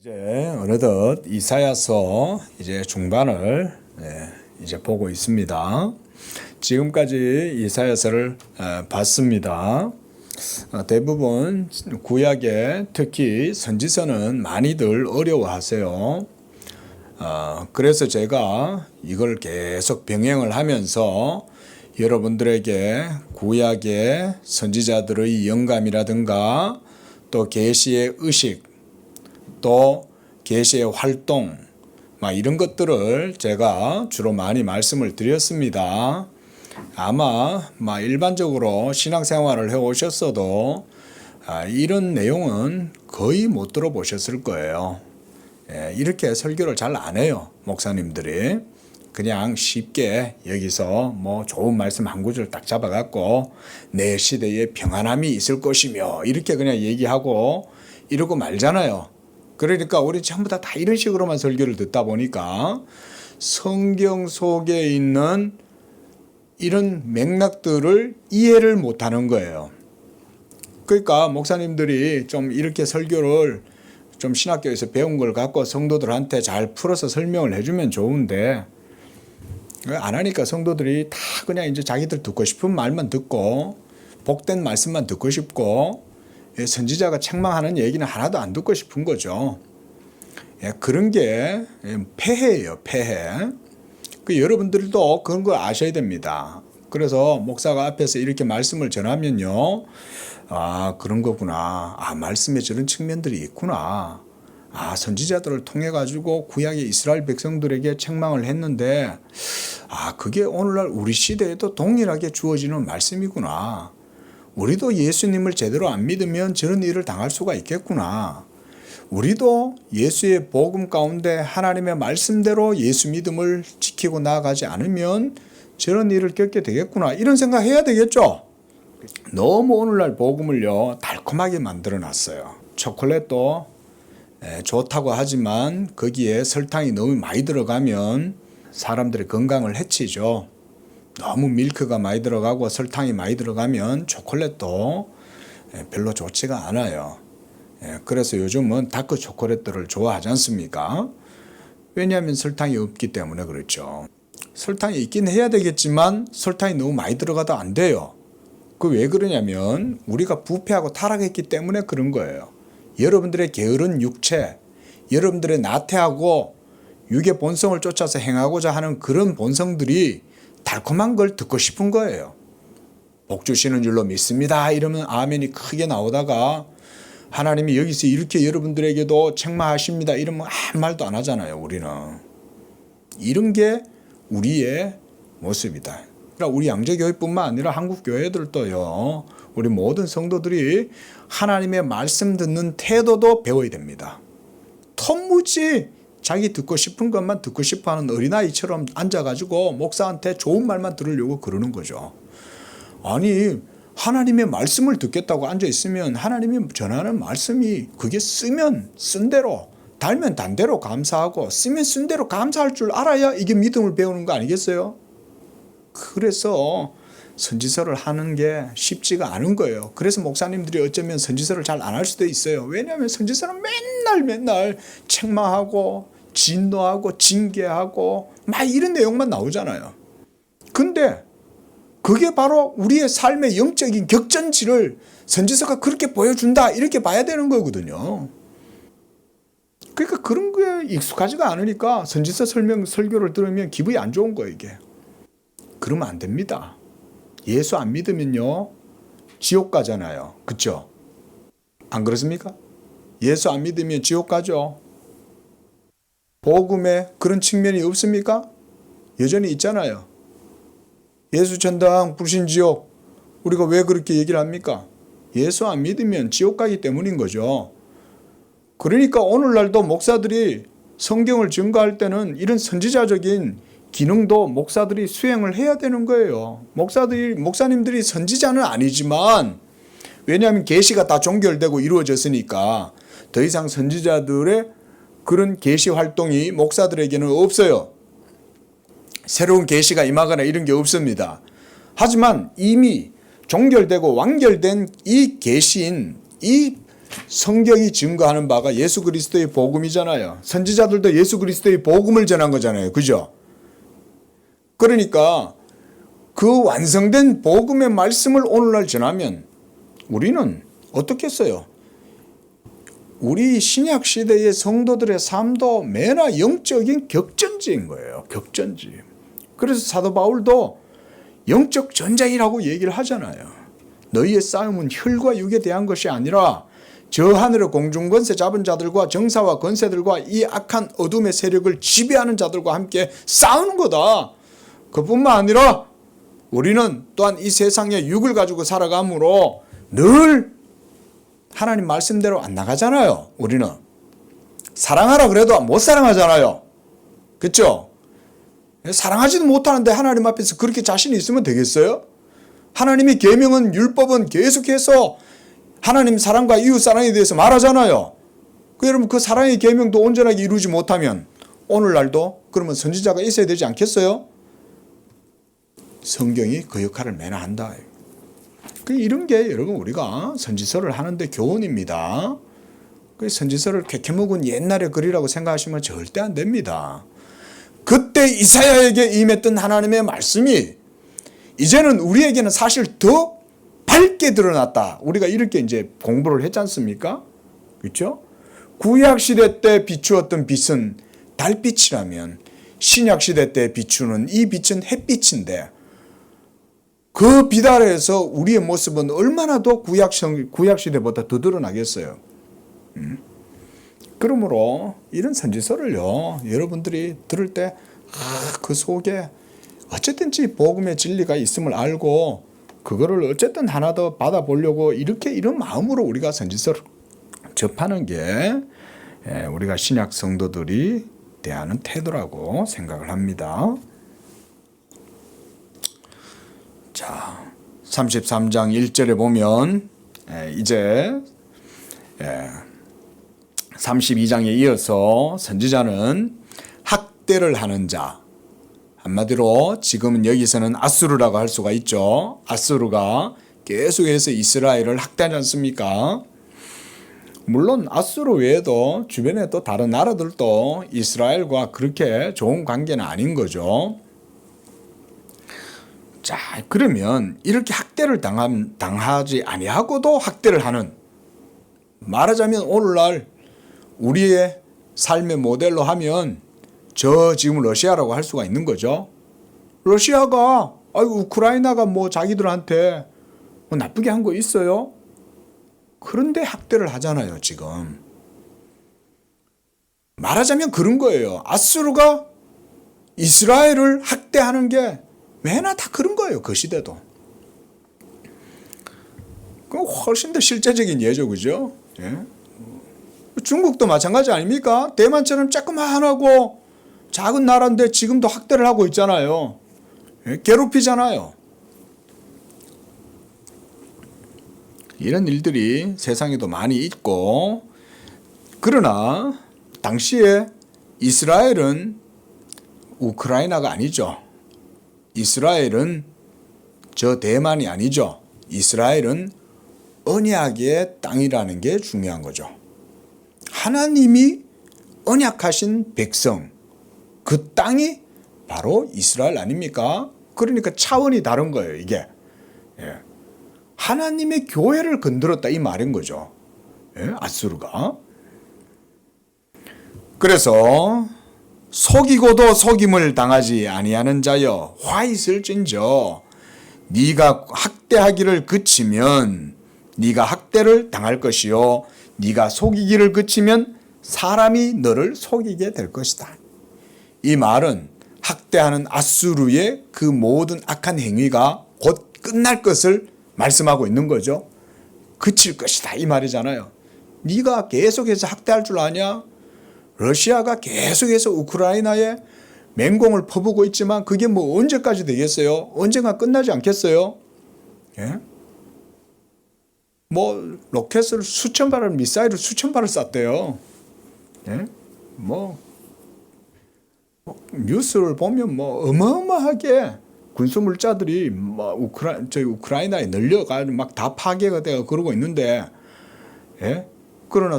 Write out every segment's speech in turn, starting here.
이제 어느덧 이사야서 이제 중반을 이제 보고 있습니다. 지금까지 이사야서를 봤습니다. 대부분 구약에 특히 선지서는 많이들 어려워하세요. 그래서 제가 이걸 계속 병행을 하면서 여러분들에게 구약의 선지자들의 영감이라든가 또 계시의 의식, 또 계시의 활동, 이런 것들을 제가 주로 많이 말씀을 드렸습니다. 아마 일반적으로 신앙생활을 해오셨어도 이런 내용은 거의 못 들어보셨을 거예요. 이렇게 설교를 잘 안 해요, 목사님들이. 그냥 쉽게 여기서 좋은 말씀 한 구절 딱 잡아갖고 내 시대에 평안함이 있을 것이며 이렇게 그냥 얘기하고 이러고 말잖아요. 그러니까 우리 전부 다 이런 식으로만 설교를 듣다 보니까 성경 속에 있는 이런 맥락들을 이해를 못하는 거예요. 그러니까 목사님들이 좀 이렇게 설교를 좀 신학교에서 배운 걸 갖고 성도들한테 잘 풀어서 설명을 해주면 좋은데 안 하니까 성도들이 다 그냥 이제 자기들 듣고 싶은 말만 듣고 복된 말씀만 듣고 싶고 선지자가 책망하는 얘기는 하나도 안 듣고 싶은 거죠. 그런 게 폐해예요, 폐해. 여러분들도 그런 걸 아셔야 됩니다. 그래서 목사가 앞에서 이렇게 말씀을 전하면요, 그런 거구나. 말씀에 저런 측면들이 있구나. 선지자들을 통해 가지고 구약의 이스라엘 백성들에게 책망을 했는데, 그게 오늘날 우리 시대에도 동일하게 주어지는 말씀이구나. 우리도 예수님을 제대로 안 믿으면 저런 일을 당할 수가 있겠구나. 우리도 예수의 복음 가운데 하나님의 말씀대로 예수 믿음을 지키고 나아가지 않으면 저런 일을 겪게 되겠구나. 이런 생각 해야 되겠죠? 너무 오늘날 복음을요, 달콤하게 만들어 놨어요. 초콜릿도 좋다고 하지만 거기에 설탕이 너무 많이 들어가면 사람들의 건강을 해치죠. 너무 밀크가 많이 들어가고 설탕이 많이 들어가면 초콜릿도 별로 좋지가 않아요. 그래서 요즘은 다크 초콜릿들을 좋아하지 않습니까? 왜냐하면 설탕이 없기 때문에 그렇죠. 설탕이 있긴 해야 되겠지만 설탕이 너무 많이 들어가도 안 돼요. 그 왜 그러냐면 우리가 부패하고 타락했기 때문에 그런 거예요. 여러분들의 게으른 육체, 여러분들의 나태하고 육의 본성을 쫓아서 행하고자 하는 그런 본성들이 달콤한 걸 듣고 싶은 거예요. 복 주시는 줄로 믿습니다. 이러면 아멘이 크게 나오다가 하나님이 여기서 이렇게 여러분들에게도 책망하십니다. 이러면 아무 말도 안 하잖아요, 우리는. 이런 게 우리의 모습이다. 그러니까 우리 양재교회뿐만 아니라 한국 교회들도요, 우리 모든 성도들이 하나님의 말씀 듣는 태도도 배워야 됩니다. 톱무지 자기 듣고 싶은 것만 듣고 싶어하는 어린아이처럼 앉아가지고 목사한테 좋은 말만 들으려고 그러는 거죠. 아니, 하나님의 말씀을 듣겠다고 앉아있으면 하나님이 전하는 말씀이 그게 쓰면 쓴 대로, 달면 단 대로 감사하고 쓰면 쓴 대로 감사할 줄 알아야 이게 믿음을 배우는 거 아니겠어요? 그래서 선지서를 하는 게 쉽지가 않은 거예요. 그래서 목사님들이 어쩌면 선지서를 잘 안 할 수도 있어요. 왜냐하면 선지서는 맨날 책망하고 진노하고 징계하고 이런 내용만 나오잖아요. 근데 그게 바로 우리의 삶의 영적인 격전지를 선지서가 그렇게 보여준다, 이렇게 봐야 되는 거거든요. 그러니까 그런 거에 익숙하지가 않으니까 선지서 설교를 들으면 기분이 안 좋은 거예요, 이게. 그러면 안 됩니다. 예수 안 믿으면요, 지옥 가잖아요. 그렇죠? 안 그렇습니까? 예수 안 믿으면 지옥 가죠. 복음에 그런 측면이 없습니까? 여전히 있잖아요. 예수 천당 불신지옥, 우리가 왜 그렇게 얘기를 합니까? 예수 안 믿으면 지옥 가기 때문인 거죠. 그러니까 오늘날도 목사들이 성경을 증거할 때는 이런 선지자적인 기능도 목사들이 수행을 해야 되는 거예요. 목사님들이 선지자는 아니지만, 왜냐하면 계시가 다 종결되고 이루어졌으니까 더 이상 선지자들의 그런 계시 활동이 목사들에게는 없어요. 새로운 계시가 임하거나 이런 게 없습니다. 하지만 이미 종결되고 완결된 이 계시인 이 성경이 증거하는 바가 예수 그리스도의 복음이잖아요. 선지자들도 예수 그리스도의 복음을 전한 거잖아요. 그죠? 그러니까 그 완성된 복음의 말씀을 오늘날 전하면 우리는 어떻겠어요? 우리 신약 시대의 성도들의 삶도 매나 영적인 격전지인 거예요. 격전지. 그래서 사도 바울도 영적 전쟁이라고 얘기를 하잖아요. 너희의 싸움은 혈과 육에 대한 것이 아니라 저 하늘의 공중 권세 잡은 자들과 정사와 권세들과 이 악한 어둠의 세력을 지배하는 자들과 함께 싸우는 거다. 그뿐만 아니라 우리는 또한 이 세상에 육을 가지고 살아가므로 늘 하나님 말씀대로 안 나가잖아요. 우리는 사랑하라 그래도 못 사랑하잖아요. 그렇죠? 사랑하지도 못하는데 하나님 앞에서 그렇게 자신이 있으면 되겠어요? 하나님의 계명은 율법은 계속해서 하나님 사랑과 이웃 사랑에 대해서 말하잖아요. 여러분 그 사랑의 계명도 온전하게 이루지 못하면 오늘날도 그러면 선지자가 있어야 되지 않겠어요? 성경이 그 역할을 매나 한다. 이런 게 여러분 우리가 선지서를 하는데 교훈입니다. 선지서를 캐캐묵은 옛날의 글이라고 생각하시면 절대 안 됩니다. 그때 이사야에게 임했던 하나님의 말씀이 이제는 우리에게는 사실 더 밝게 드러났다. 우리가 이렇게 이제 공부를 했지 않습니까? 그렇죠? 구약 시대 때 비추었던 빛은 달빛이라면 신약 시대 때 비추는 이 빛은 햇빛인데 그 빛 아래에서 우리의 모습은 얼마나 더 구약 시대보다 더 드러나겠어요. 그러므로 이런 선지서를요, 여러분들이 들을 때 그 속에 어쨌든지 복음의 진리가 있음을 알고 그거를 어쨌든 하나 더 받아보려고 이런 마음으로 우리가 선지서를 접하는 게 우리가 신약 성도들이 대하는 태도라고 생각을 합니다. 자, 33장 1절에 보면 이제 32장에 이어서 선지자는 학대를 하는 자, 한마디로 지금은 여기서는 아수르라고 할 수가 있죠. 아수르가 계속해서 이스라엘을 학대하지 않습니까? 물론 아수르 외에도 주변에 또 다른 나라들도 이스라엘과 그렇게 좋은 관계는 아닌 거죠. 자, 그러면 이렇게 학대를 당하지 아니하고도 학대를 하는, 말하자면 오늘날 우리의 삶의 모델로 하면 저 지금 러시아라고 할 수가 있는 거죠. 러시아가 우크라이나가 뭐 자기들한테 뭐 나쁘게 한 거 있어요? 그런데 학대를 하잖아요, 지금. 말하자면 그런 거예요. 아수르가 이스라엘을 학대하는 게 매나 다 그런 거예요, 그 시대도. 그럼 훨씬 더 실제적인 예죠, 그죠? 예? 중국도 마찬가지 아닙니까? 대만처럼 조그마하고 작은 나라인데 지금도 학대를 하고 있잖아요. 예? 괴롭히잖아요. 이런 일들이 세상에도 많이 있고, 그러나 당시에 이스라엘은 우크라이나가 아니죠. 이스라엘은 저 대만이 아니죠. 이스라엘은 언약의 땅이라는 게 중요한 거죠. 하나님이 언약하신 백성, 그 땅이 바로 이스라엘 아닙니까? 그러니까 차원이 다른 거예요, 이게. 예. 하나님의 교회를 건드렸다 이 말인 거죠. 예? 아수르가. 그래서 속이고도 속임을 당하지 아니하는 자여 화 있을진저 네가 학대하기를 그치면 네가 학대를 당할 것이요 네가 속이기를 그치면 사람이 너를 속이게 될 것이다. 이 말은 학대하는 아수르의 그 모든 악한 행위가 곧 끝날 것을 말씀하고 있는 거죠. 그칠 것이다 이 말이잖아요. 네가 계속해서 학대할 줄 아냐? 러시아가 계속해서 우크라이나에 맹공을 퍼부고 있지만 그게 뭐 언제까지 되겠어요? 언젠가 끝나지 않겠어요? 예? 뭐 로켓을 수천 발을, 미사일을 수천 발을 쐈대요. 예? 뉴스를 보면 어마어마하게 군수물자들이 우크라이나에 널려가지고 막 다 파괴가 되고 그러고 있는데, 예? 그러나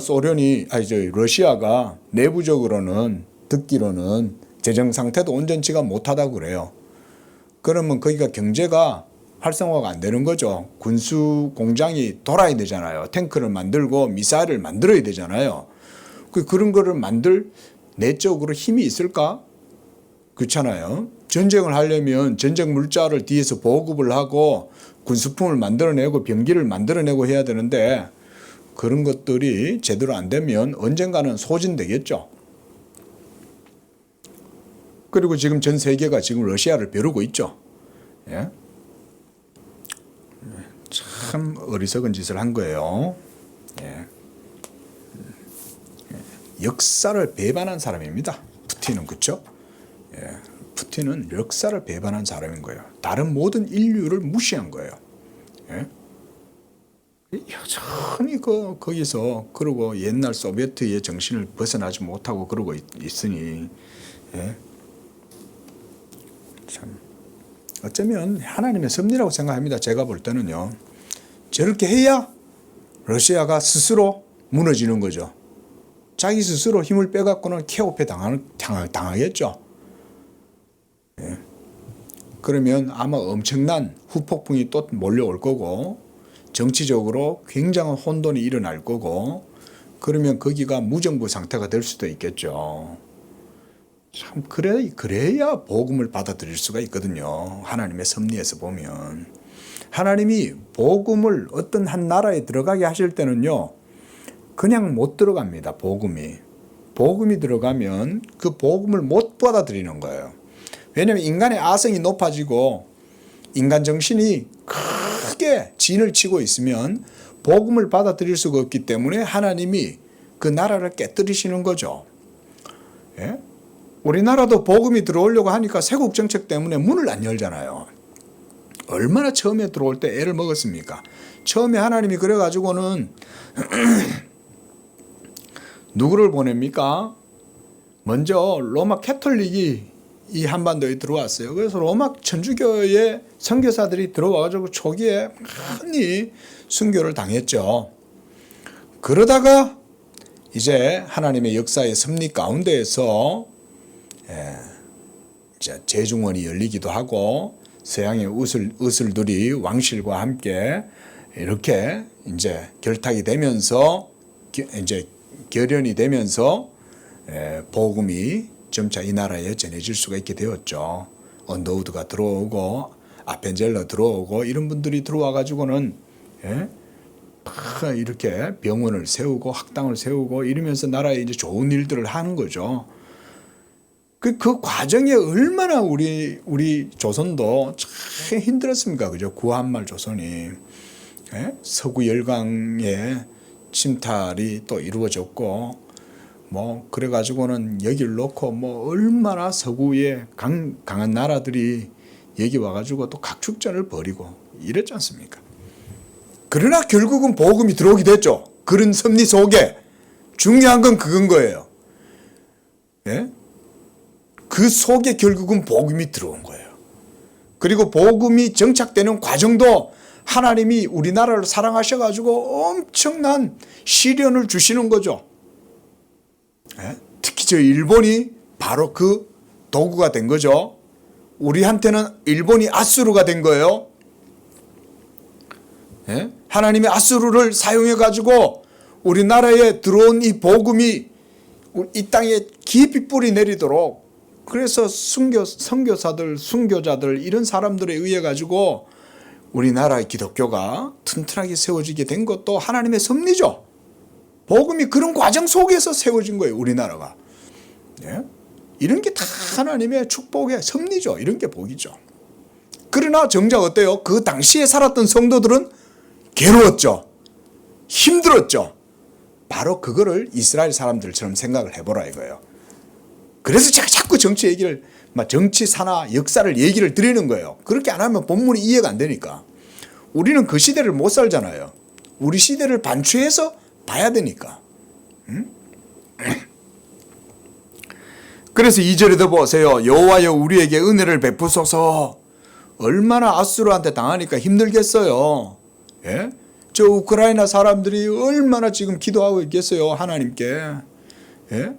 러시아가 내부적으로는 듣기로는 재정 상태도 온전치가 못하다고 그래요. 그러면 거기가 경제가 활성화가 안 되는 거죠. 군수 공장이 돌아야 되잖아요. 탱크를 만들고 미사일을 만들어야 되잖아요. 그런 거를 만들 내적으로 힘이 있을까? 그렇잖아요. 전쟁을 하려면 전쟁 물자를 뒤에서 보급을 하고 군수품을 만들어내고 병기를 만들어내고 해야 되는데 그런 것들이 제대로 안 되면 언젠가는 소진되겠죠. 그리고 지금 전 세계가 지금 러시아를 벼르고 있죠. 예? 참 어리석은 짓을 한 거예요. 예. 역사를 배반한 사람입니다. 푸틴은. 그렇죠? 예. 푸틴은 역사를 배반한 사람인 거예요. 다른 모든 인류를 무시한 거예요. 예? 여전히 거기서 그러고 옛날 소비에트의 정신을 벗어나지 못하고 그러고 있으니 예? 참 어쩌면 하나님의 섭리라고 생각합니다. 제가 볼 때는요. 저렇게 해야 러시아가 스스로 무너지는 거죠. 자기 스스로 힘을 빼갖고는 케오페 당하겠죠. 예. 그러면 아마 엄청난 후폭풍이 또 몰려올 거고 정치적으로 굉장한 혼돈이 일어날 거고 그러면 거기가 무정부 상태가 될 수도 있겠죠. 참 그래야 복음을 받아들일 수가 있거든요. 하나님의 섭리에서 보면 하나님이 복음을 어떤 한 나라에 들어가게 하실 때는요. 그냥 못 들어갑니다. 복음이 들어가면 그 복음을 못 받아들이는 거예요. 왜냐하면 인간의 아성이 높아지고 인간 정신이 크게 진을 치고 있으면 복음을 받아들일 수가 없기 때문에 하나님이 그 나라를 깨뜨리시는 거죠. 예? 우리나라도 복음이 들어오려고 하니까 세국 정책 때문에 문을 안 열잖아요. 얼마나 처음에 들어올 때 애를 먹었습니까? 처음에 하나님이 그래가지고는 누구를 보냅니까? 먼저 로마 캐톨릭이 이 한반도에 들어왔어요. 그래서 로마 천주교의 선교사들이 들어와가지고 초기에 많이 순교를 당했죠. 그러다가 이제 하나님의 역사의 섭리 가운데에서 제중원이 열리기도 하고 서양의 의술들이 왕실과 함께 이렇게 이제 결탁이 되면서 이제 결연이 되면서 복음이 점차 이 나라에 전해질 수가 있게 되었죠. 언더우드가 들어오고 아펜젤러 들어오고 이런 분들이 들어와 가지고는 이렇게 병원을 세우고 학당을 세우고 이러면서 나라에 이제 좋은 일들을 하는 거죠. 그 과정에 얼마나 우리 조선도 참 힘들었습니까? 그죠? 구한말 조선이 서구 열강의 침탈이 또 이루어졌고 그래가지고는 여기를 놓고 얼마나 서구의 강한 나라들이 여기 와가지고 또 각축전을 벌이고 이랬지 않습니까? 그러나 결국은 복음이 들어오게 됐죠. 그런 섭리 속에 중요한 건 그건 거예요. 예? 그 속에 결국은 복음이 들어온 거예요. 그리고 복음이 정착되는 과정도 하나님이 우리나라를 사랑하셔가지고 엄청난 시련을 주시는 거죠. 특히 저 일본이 바로 그 도구가 된 거죠. 우리한테는 일본이 아수르가 된 거예요. 하나님이 아수르를 사용해가지고 우리나라에 들어온 이 복음이 이 땅에 깊이 뿌리 내리도록 그래서 선교사들, 순교자들 이런 사람들에 의해 가지고 우리나라의 기독교가 튼튼하게 세워지게 된 것도 하나님의 섭리죠. 복음이 그런 과정 속에서 세워진 거예요. 우리나라가. 이런 게 다 하나님의 축복의 섭리죠. 이런 게 복이죠. 그러나 정작 어때요? 그 당시에 살았던 성도들은 괴로웠죠. 힘들었죠. 바로 그거를 이스라엘 사람들처럼 생각을 해보라 이거예요. 그래서 제가 자꾸 정치 얘기를, 정치 산하 역사를 얘기를 드리는 거예요. 그렇게 안 하면 본문이 이해가 안 되니까. 우리는 그 시대를 못 살잖아요. 우리 시대를 반추해서 봐야 되니까. 그래서 2절에도 보세요. 여호와여 우리에게 은혜를 베푸소서. 얼마나 아수르한테 당하니까 힘들겠어요. 예? 저 우크라이나 사람들이 얼마나 지금 기도하고 있겠어요, 하나님께. 예?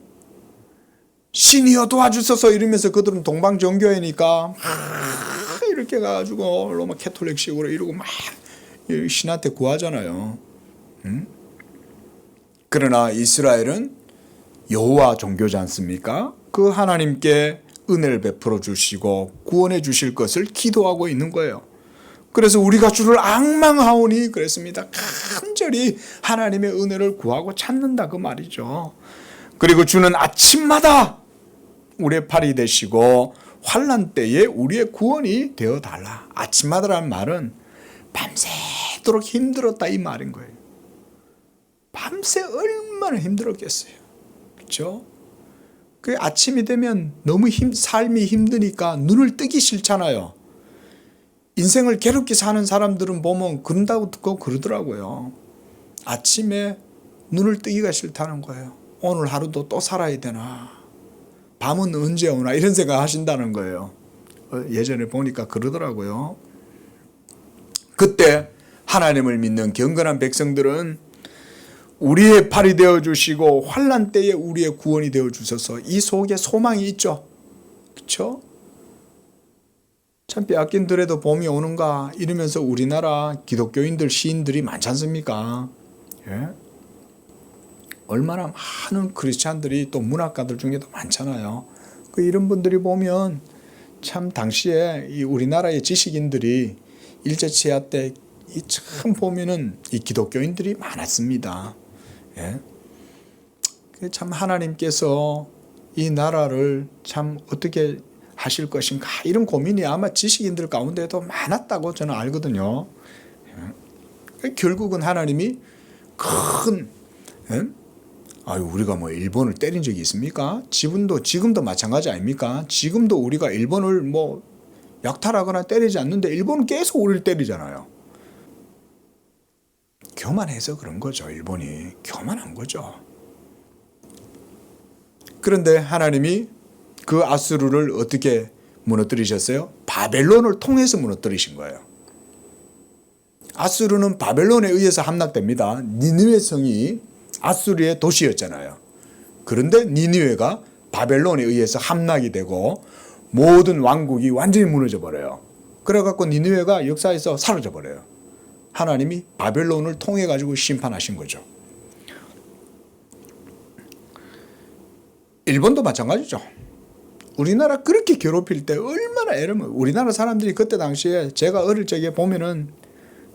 신이여 도와주소서 이러면서 그들은 동방정교회니까 이렇게 가지고 막 캐톨릭식으로 이러고 막 신한테 구하잖아요. 그러나 이스라엘은 여호와 종교지 않습니까? 그 하나님께 은혜를 베풀어 주시고 구원해 주실 것을 기도하고 있는 거예요. 그래서 우리가 주를 앙망하오니 그랬습니다. 간절히 하나님의 은혜를 구하고 찾는다 그 말이죠. 그리고 주는 아침마다 우리의 팔이 되시고 환난 때에 우리의 구원이 되어달라. 아침마다라는 말은 밤새도록 힘들었다 이 말인 거예요. 밤새 얼마나 힘들었겠어요. 그렇죠? 그 아침이 되면 너무 삶이 힘드니까 눈을 뜨기 싫잖아요. 인생을 괴롭게 사는 사람들은 보면 그런다고 듣고 그러더라고요. 아침에 눈을 뜨기가 싫다는 거예요. 오늘 하루도 또 살아야 되나? 밤은 언제 오나? 이런 생각 하신다는 거예요. 예전에 보니까 그러더라고요. 그때 하나님을 믿는 경건한 백성들은 우리의 팔이 되어주시고 환난 때에 우리의 구원이 되어주셔서 이 속에 소망이 있죠. 그렇죠? 참 빼앗긴 들에도 봄이 오는가 이러면서 우리나라 기독교인들 시인들이 많지 않습니까? 예? 얼마나 많은 크리스찬들이 또 문학가들 중에도 많잖아요. 그 이런 분들이 보면 참 당시에 이 우리나라의 지식인들이 일제치하 때 참 보면은 이 기독교인들이 많았습니다. 예? 참 하나님께서 이 나라를 참 어떻게 하실 것인가 이런 고민이 아마 지식인들 가운데도 많았다고 저는 알거든요. 예? 결국은 하나님이 큰 예? 우리가 뭐 일본을 때린 적이 있습니까? 지금도 마찬가지 아닙니까? 지금도 우리가 일본을 뭐 약탈하거나 때리지 않는데 일본은 계속 우리를 때리잖아요. 교만해서 그런 거죠. 일본이 교만한 거죠. 그런데 하나님이 그 아수르를 어떻게 무너뜨리셨어요? 바벨론을 통해서 무너뜨리신 거예요. 아수르는 바벨론에 의해서 함락됩니다. 니느웨 성이 아수르의 도시였잖아요. 그런데 니느웨가 바벨론에 의해서 함락이 되고 모든 왕국이 완전히 무너져 버려요. 그래갖고 니느웨가 역사에서 사라져 버려요. 하나님이 바벨론을 통해 가지고 심판하신 거죠. 일본도 마찬가지죠. 우리나라 그렇게 괴롭힐 때 얼마나 우리나라 사람들이 그때 당시에 제가 어릴 적에 보면은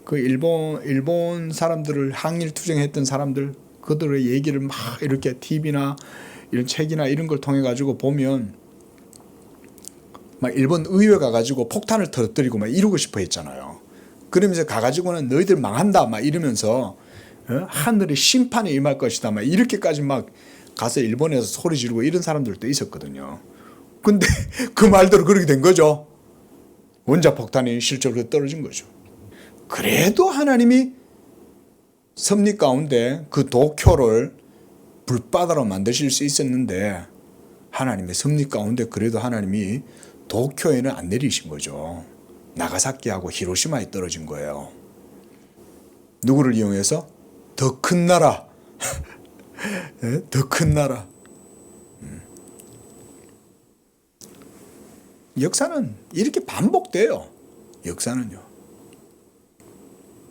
그 일본 사람들을 항일 투쟁했던 사람들 그들의 얘기를 막 이렇게 TV나 이런 책이나 이런 걸 통해 가지고 보면 막 일본 의회 가가지고 폭탄을 터뜨리고 막 이러고 싶어 했잖아요. 그러면서 가가지고는 너희들 망한다 막 이러면서 하늘의 심판이 임할 것이다 막 이렇게까지 막 가서 일본에서 소리 지르고 이런 사람들도 있었거든요. 근데 그 말대로 그렇게 된 거죠. 원자폭탄이 실제로 떨어진 거죠. 그래도 하나님이 섭리 가운데 그 도쿄를 불바다로 만드실 수 있었는데 하나님의 섭리 가운데 그래도 하나님이 도쿄에는 안 내리신 거죠. 나가사키하고 히로시마에 떨어진 거예요. 누구를 이용해서? 더 큰 나라. 더 큰 나라. 역사는 이렇게 반복돼요. 역사는요.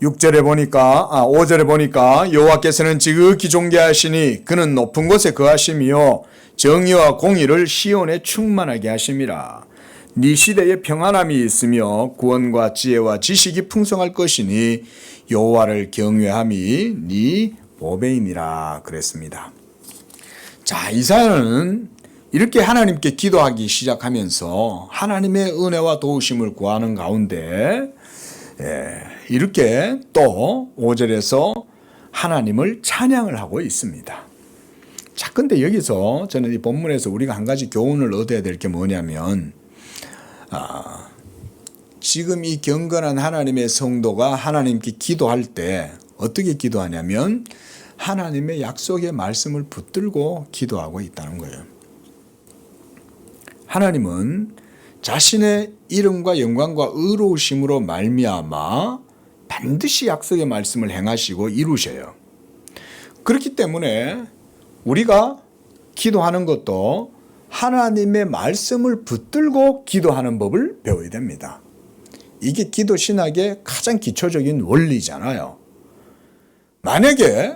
5절에 보니까 여호와께서는 지극히 존귀하시니 그는 높은 곳에 거하시며 정의와 공의를 시온에 충만하게 하심이라. 네 시대에 평안함이 있으며 구원과 지혜와 지식이 풍성할 것이니 여호와를 경외함이 네 보배임이라 그랬습니다. 자, 이사야는 이렇게 하나님께 기도하기 시작하면서 하나님의 은혜와 도우심을 구하는 가운데 이렇게 또 5절에서 하나님을 찬양을 하고 있습니다. 자, 근데 여기서 저는 이 본문에서 우리가 한 가지 교훈을 얻어야 될 게 뭐냐면 지금 이 경건한 하나님의 성도가 하나님께 기도할 때 어떻게 기도하냐면 하나님의 약속의 말씀을 붙들고 기도하고 있다는 거예요. 하나님은 자신의 이름과 영광과 의로우심으로 말미암아 반드시 약속의 말씀을 행하시고 이루셔요. 그렇기 때문에 우리가 기도하는 것도 하나님의 말씀을 붙들고 기도하는 법을 배워야 됩니다. 이게 기도 신학의 가장 기초적인 원리잖아요. 만약에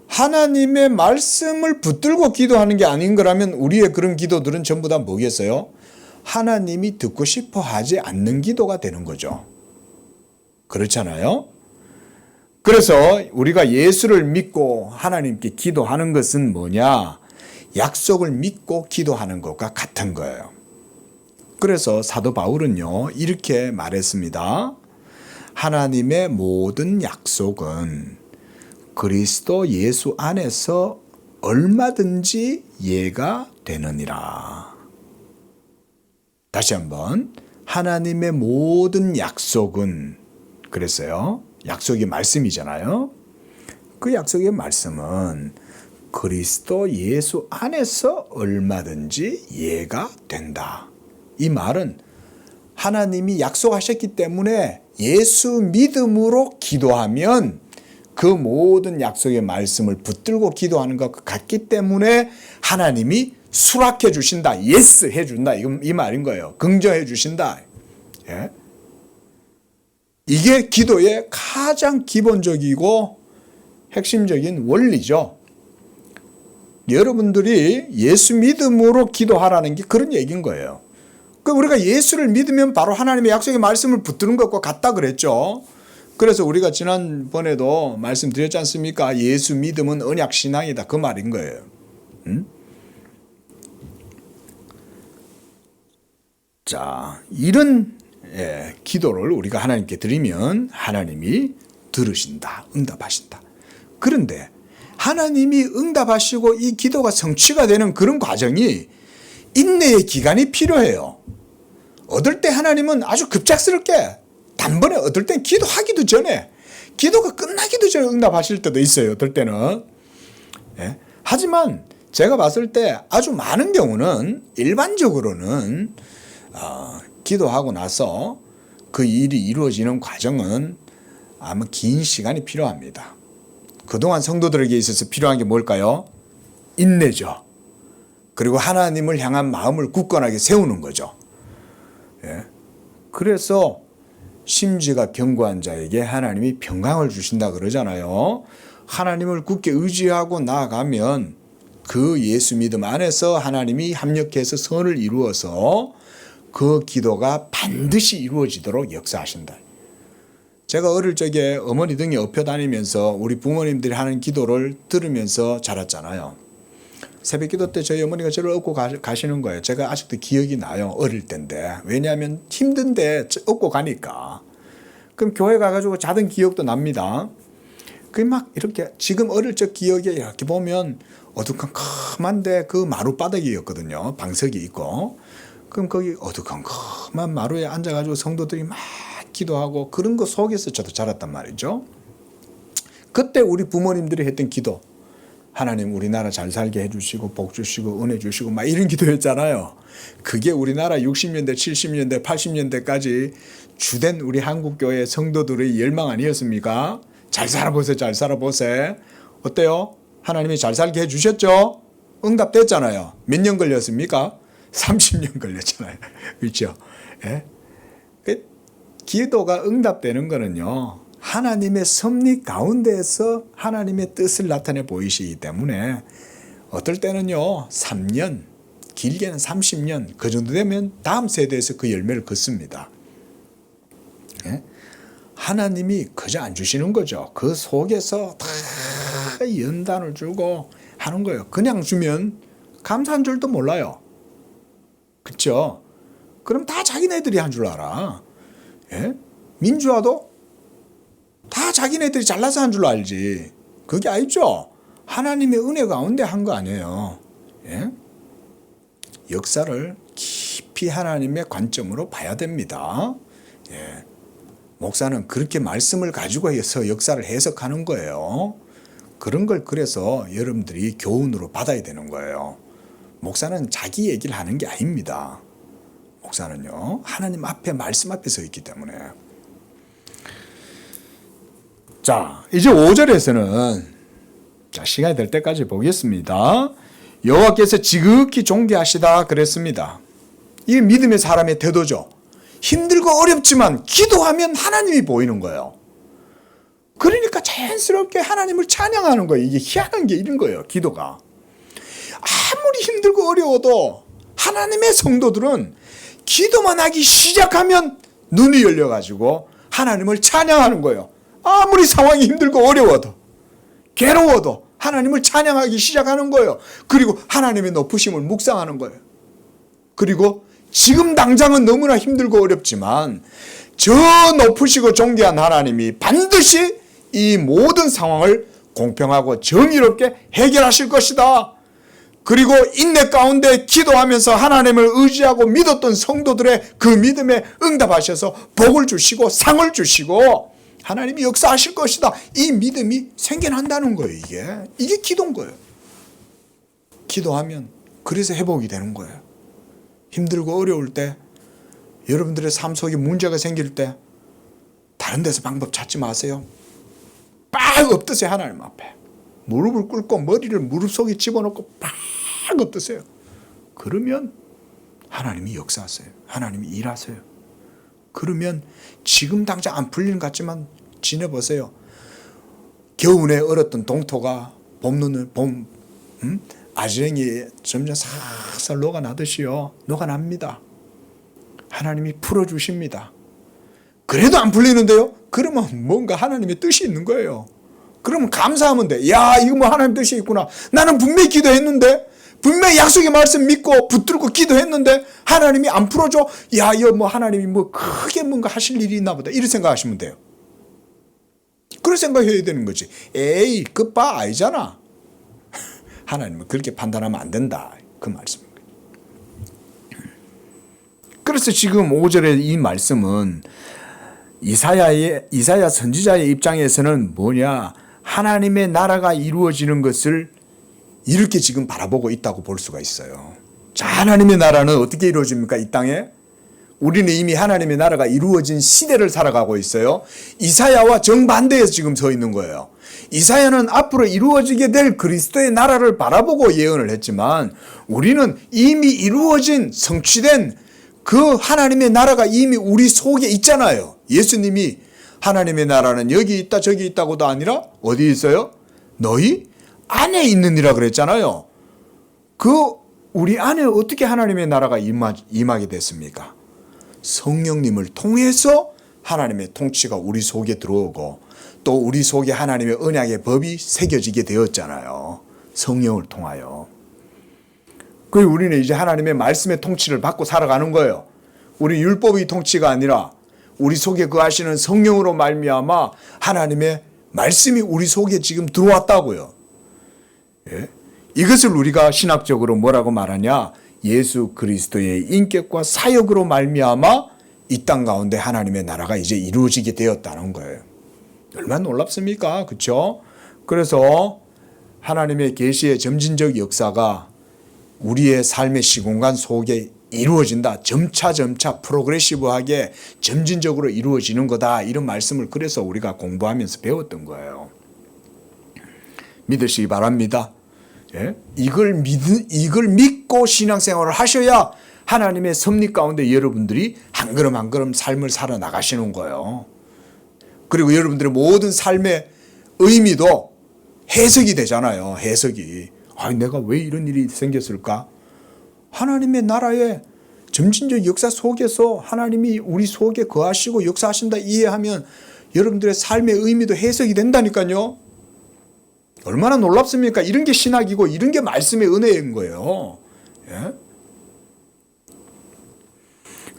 하나님의 말씀을 붙들고 기도하는 게 아닌 거라면 우리의 그런 기도들은 전부 다 뭐겠어요? 하나님이 듣고 싶어 하지 않는 기도가 되는 거죠. 그렇잖아요? 그래서 우리가 예수를 믿고 하나님께 기도하는 것은 뭐냐? 약속을 믿고 기도하는 것과 같은 거예요. 그래서 사도 바울은요, 이렇게 말했습니다. 하나님의 모든 약속은 그리스도 예수 안에서 얼마든지 예가 되느니라. 다시 한번, 하나님의 모든 약속은, 그랬어요. 약속이 말씀이잖아요. 그 약속의 말씀은 그리스도 예수 안에서 얼마든지 예가 된다. 이 말은 하나님이 약속하셨기 때문에 예수 믿음으로 기도하면 그 모든 약속의 말씀을 붙들고 기도하는 것과 같기 때문에 하나님이 수락해 주신다. 예스 해준다. 이 말인 거예요. 긍정해 주신다. 예? 이게 기도의 가장 기본적이고 핵심적인 원리죠. 여러분들이 예수 믿음으로 기도하라는 게 그런 얘기인 거예요. 우리가 예수를 믿으면 바로 하나님의 약속의 말씀을 붙드는 것과 같다 그랬죠. 그래서 우리가 지난번에도 말씀드렸지 않습니까? 예수 믿음은 언약 신앙이다. 그 말인 거예요. 자, 이런 기도를 우리가 하나님께 드리면 하나님이 들으신다. 응답하신다. 그런데 하나님이 응답하시고 이 기도가 성취가 되는 그런 과정이 인내의 기간이 필요해요. 얻을 때 하나님은 아주 급작스럽게 단번에 얻을 땐 기도하기도 전에, 기도가 끝나기도 전에 응답하실 때도 있어요. 어떨 때는. 예? 하지만 제가 봤을 때 아주 많은 경우는 일반적으로는 기도하고 나서 그 일이 이루어지는 과정은 아마 긴 시간이 필요합니다. 그동안 성도들에게 있어서 필요한 게 뭘까요? 인내죠. 그리고 하나님을 향한 마음을 굳건하게 세우는 거죠. 예. 그래서 심지가 견고한 자에게 하나님이 평강을 주신다 그러잖아요. 하나님을 굳게 의지하고 나아가면 그 예수 믿음 안에서 하나님이 합력해서 선을 이루어서 그 기도가 반드시 이루어지도록 역사하신다. 제가 어릴 적에 어머니 등에 업혀 다니면서 우리 부모님들이 하는 기도를 들으면서 자랐잖아요. 새벽 기도 때 저희 어머니가 저를 업고 가시는 거예요. 제가 아직도 기억이 나요. 어릴 때인데. 왜냐하면 힘든데 업고 가니까. 그럼 교회 가가지고 자던 기억도 납니다. 그 막 이렇게 지금 어릴 적 기억에 이렇게 보면 어두컴컴한데 그 마룻바닥이었거든요. 방석이 있고. 그럼 거기 어두컴컴한 마루에 앉아가지고 성도들이 막 기도하고 그런 거 속에서 저도 자랐단 말이죠. 그때 우리 부모님들이 했던 기도, 하나님 우리나라 잘 살게 해주시고 복 주시고 은혜 주시고 막 이런 기도였잖아요. 그게 우리나라 60년대 70년대 80년대까지 주된 우리 한국교회 성도들의 열망 아니었습니까? 잘 살아보세요. 잘 살아보세요. 어때요? 하나님이 잘 살게 해주셨죠? 응답됐잖아요. 몇 년 걸렸습니까? 30년 걸렸잖아요. 그렇죠? 예? 기도가 응답되는 거는요, 하나님의 섭리 가운데에서 하나님의 뜻을 나타내 보이시기 때문에 어떨 때는요 3년, 길게는 30년 그 정도 되면 다음 세대에서 그 열매를 걷습니다. 예? 하나님이 그저 안 주시는 거죠. 그 속에서 다 연단을 주고 하는 거예요. 그냥 주면 감사한 줄도 몰라요. 그렇죠? 그럼 다 자기네들이 한 줄 알아. 예? 민주화도 다 자기네들이 잘나서 한 줄로 알지. 그게 아니죠. 하나님의 은혜 가운데 한 거 아니에요. 예? 역사를 깊이 하나님의 관점으로 봐야 됩니다. 예. 목사는 그렇게 말씀을 가지고 해서 역사를 해석하는 거예요. 그런 걸 그래서 여러분들이 교훈으로 받아야 되는 거예요. 목사는 자기 얘기를 하는 게 아닙니다. 목사는요, 하나님 앞에 말씀 앞에 서 있기 때문에. 자, 이제 5절에서는 자, 시간이 될 때까지 보겠습니다. 여호와께서 지극히 존귀하시다 그랬습니다. 이게 믿음의 사람의 태도죠. 힘들고 어렵지만 기도하면 하나님이 보이는 거예요. 그러니까 자연스럽게 하나님을 찬양하는 거예요. 이게 희한한 게 이런 거예요. 기도가. 아무리 힘들고 어려워도 하나님의 성도들은 기도만 하기 시작하면 눈이 열려가지고 하나님을 찬양하는 거예요. 아무리 상황이 힘들고 어려워도 괴로워도 하나님을 찬양하기 시작하는 거예요. 그리고 하나님의 높으심을 묵상하는 거예요. 그리고 지금 당장은 너무나 힘들고 어렵지만 저 높으시고 존귀한 하나님이 반드시 이 모든 상황을 공평하고 정의롭게 해결하실 것이다. 그리고 인내 가운데 기도하면서 하나님을 의지하고 믿었던 성도들의 그 믿음에 응답하셔서 복을 주시고 상을 주시고 하나님이 역사하실 것이다. 이 믿음이 생겨난다는 거예요. 이게 기도인 거예요. 기도하면 그래서 회복이 되는 거예요. 힘들고 어려울 때, 여러분들의 삶 속에 문제가 생길 때 다른 데서 방법 찾지 마세요. 빡 엎드세요. 하나님 앞에. 무릎을 꿇고 머리를 무릎 속에 집어넣고 빡 엎드세요. 그러면 하나님이 역사하세요. 하나님이 일하세요. 그러면 지금 당장 안 풀리는 것 같지만 지내보세요. 겨우내 얼었던 동토가 아지랭이 점점 살살 녹아나듯이요. 녹아납니다. 하나님이 풀어주십니다. 그래도 안 풀리는데요? 그러면 뭔가 하나님의 뜻이 있는 거예요. 그러면 감사하면 돼. 야, 이거 뭐 하나님 뜻이 있구나. 나는 분명히 기도했는데, 분명히 약속의 말씀 믿고 붙들고 기도했는데 하나님이 안 풀어줘. 야, 이거 뭐 하나님이 뭐 크게 뭔가 하실 일이 있나 보다. 이렇게 생각하시면 돼요. 그런 생각해야 되는 거지. 에이, 그 바 아니잖아. 하나님은 그렇게 판단하면 안 된다. 그 말씀입니다. 그래서 지금 5절의 이 말씀은 이사야 선지자의 입장에서는 뭐냐? 하나님의 나라가 이루어지는 것을 이렇게 지금 바라보고 있다고 볼 수가 있어요. 자, 하나님의 나라는 어떻게 이루어집니까? 이 땅에? 우리는 이미 하나님의 나라가 이루어진 시대를 살아가고 있어요. 이사야와 정반대에서 지금 서 있는 거예요. 이사야는 앞으로 이루어지게 될 그리스도의 나라를 바라보고 예언을 했지만 우리는 이미 이루어진 성취된 그 하나님의 나라가 이미 우리 속에 있잖아요. 예수님이 하나님의 나라는 여기 있다 저기 있다고도 아니라 어디 있어요? 너희 안에 있느니라 그랬잖아요. 그 우리 안에 어떻게 하나님의 나라가 임하게 됐습니까? 성령님을 통해서 하나님의 통치가 우리 속에 들어오고 또 우리 속에 하나님의 언약의 법이 새겨지게 되었잖아요. 성령을 통하여. 그리고 우리는 이제 하나님의 말씀의 통치를 받고 살아가는 거예요. 우리 율법의 통치가 아니라 우리 속에 거하시는 성령으로 말미암아 하나님의 말씀이 우리 속에 지금 들어왔다고요. 예? 이것을 우리가 신학적으로 뭐라고 말하냐? 예수 그리스도의 인격과 사역으로 말미암아 이 땅 가운데 하나님의 나라가 이제 이루어지게 되었다는 거예요. 얼마나 놀랍습니까? 그렇죠? 그래서 하나님의 계시의 점진적 역사가 우리의 삶의 시공간 속에 이루어진다. 점차 프로그레시브하게 점진적으로 이루어지는 거다. 이런 말씀을 그래서 우리가 공부하면서 배웠던 거예요. 믿으시기 바랍니다. 예? 이걸 믿고 신앙생활을 하셔야 하나님의 섭리 가운데 여러분들이 한 걸음 한 걸음 삶을 살아나가시는 거예요. 그리고 여러분들의 모든 삶의 의미도 해석이 되잖아요. 해석이. 내가 왜 이런 일이 생겼을까? 하나님의 나라의 점진적 역사 속에서 하나님이 우리 속에 거하시고 역사하신다 이해하면 여러분들의 삶의 의미도 해석이 된다니까요. 얼마나 놀랍습니까? 이런 게 신학이고 이런 게 말씀의 은혜인 거예요. 예?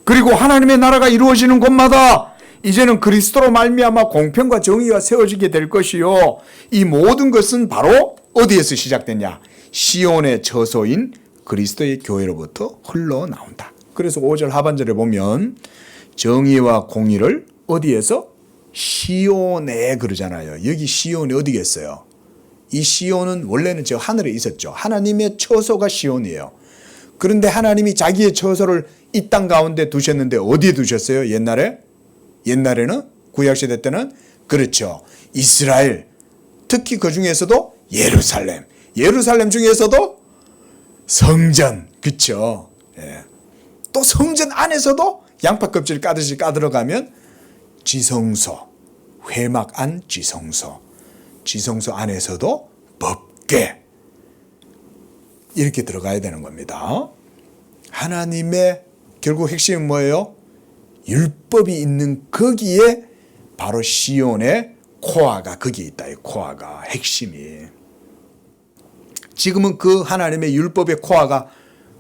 그리고 하나님의 나라가 이루어지는 곳마다 이제는 그리스도로 말미암아 공평과 정의가 세워지게 될 것이요. 이 모든 것은 바로 어디에서 시작되냐? 시온의 처소인 그리스도의 교회로부터 흘러나온다. 그래서 5절 하반절에 보면 정의와 공의를 어디에서? 시온에 그러잖아요. 여기 시온이 어디겠어요? 이 시온은 원래는 저 하늘에 있었죠. 하나님의 처소가 시온이에요. 그런데 하나님이 자기의 처소를 이 땅 가운데 두셨는데 어디에 두셨어요? 옛날에는 구약시대 때는 그렇죠. 이스라엘, 특히 그 중에서도 예루살렘, 예루살렘 중에서도 성전, 그렇죠. 예. 또 성전 안에서도 양파 껍질 까듯이 까들어가면 지성소, 회막 안 지성소, 지성소 안에서도 법궤, 이렇게 들어가야 되는 겁니다. 하나님의 결국 핵심은 뭐예요? 율법이 있는 거기에 바로 시온의 코아가 거기에 있다. 이 코아가 핵심이. 지금은 그 하나님의 율법의 코아가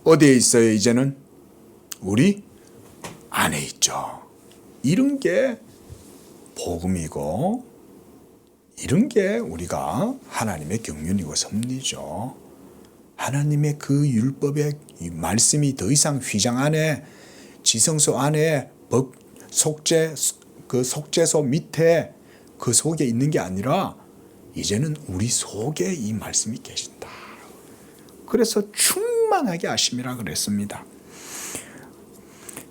어디에 있어요? 이제는 우리 안에 있죠. 이런 게 복음이고, 이런 게 우리가 하나님의 경륜이고 섭리죠. 하나님의 그 율법의 말씀이 더 이상 휘장 안에, 지성소 안에, 법 속죄, 그 속죄소 밑에 그 속에 있는 게 아니라 이제는 우리 속에 이 말씀이 계신다. 그래서 충만하게 하심이라 그랬습니다.